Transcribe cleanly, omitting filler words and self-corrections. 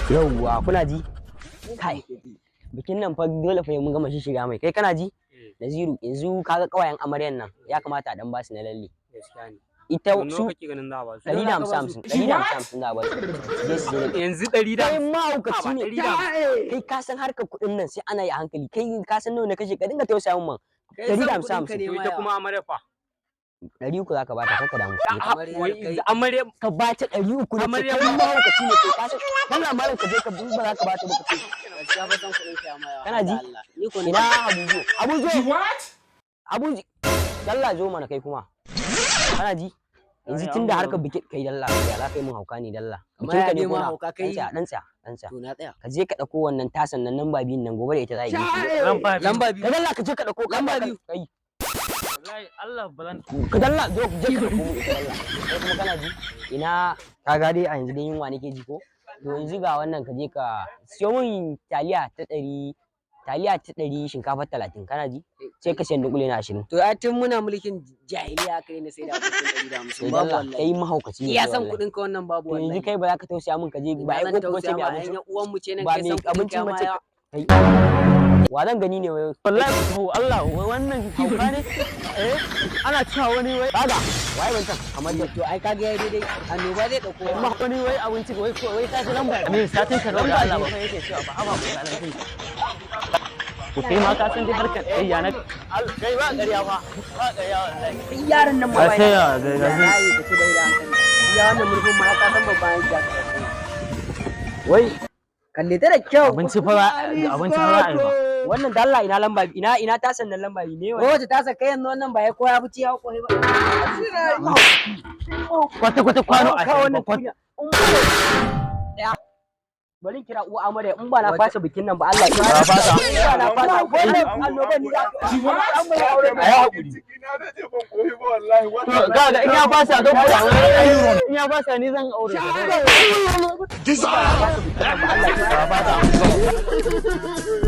Yauwa kuna ji? Kai. Bikin nan fa dole fa mun gama shiga mai. Kai kana ji? Naziru yanzu kaga kawayen amaryan nan ya kamata a dan basu na lalle. Gaskiya ne. Ita su kake ganin da ba su? 150 da ba su. Yanzu 100 kai mahaukaci ne. Kai ka san harkar kuɗin nan sai ana yi a hankali. Kai ka san nawa ne kashe ka dinga tausaya mun. 150. Ita kuma amarya fa. 300 zaka bata kanka da mu. Amarya ka bata 300 amarya kai mahaukaci ne kai ka san kana malam ka je ka ba za ka bata ba ka ce. Gaskiya ba san kuɗin kai amma Kana ji? Ina Abujo. Abujo. Dalla zo mana kai kuma. Kana ji? Yanzu tunda harkar bikin kai dalla ya za kai mun hauka ne dalla. Bikin ka ne ko hauka kai dan tsaya. to na tsaya Ka je ka dauko wannan tasan nan lamba biyun nan gobe da ita za a yi. lamba biyu. Ka dalla ka je ka dauko lamba biyu. Kai. Wallahi Allah balan. Ka dalla zo je ka dauko ita dalla. Kai kuma kana ji? Ina ka ga dai a yanzu dai yunwa nake ji ko? To yanzu ga wannan ka je ka siyo min taliya ta 100 shinkafa 30 kana ji? Sai ka siyan dukule na 20. to ai tun muna mulkin jahiliya kai ne sai da kuɗin 150 babu wallahi kai mahaukaci ne. ya san kuɗin ka wannan babu to yanzu wallahi kai ba za ka tausaya min ka je ba ai ko ce mai abinci uwan mu ce nan ba kai mai san kuɗin abinci ka mace ma kai wa zan gani ne wai Wallahi to Allah wannan hauka ne. Ana cewa wani wai kaga wai wancan amma to ai kage yayi daidai annoba zai dauko amma wani wai abinci wai ka ji lamba. Me satin ka da Allah ba fa yake cewa ba haba ku ranar kai. Ku kai ma ka san dai harkar ɗaya na kai ba ƙarya fa. Ba ƙarya wallahi. yaran nan ma bai sai ya ga ya yi ka ce bai da hankali ya wannan murfin ma ka san babban aiki wai kalle ta da kyau abinci fa ba ai ba. wannan da Allah ina lamba ina tasan nan lamba ne ko wace ta saka yanzu wannan ba ya koya buci ya koyi ba Kwata kwano a bari kira uwa amarya in ba na fasa bikin nan ba Allah ya fasa. na fasa wannan annoban ni za Ayi hakuri. Ga in ya fasa don ku in ya fasa ni zan aure. Allah ya fasa bikin nan ba Allah ya fasa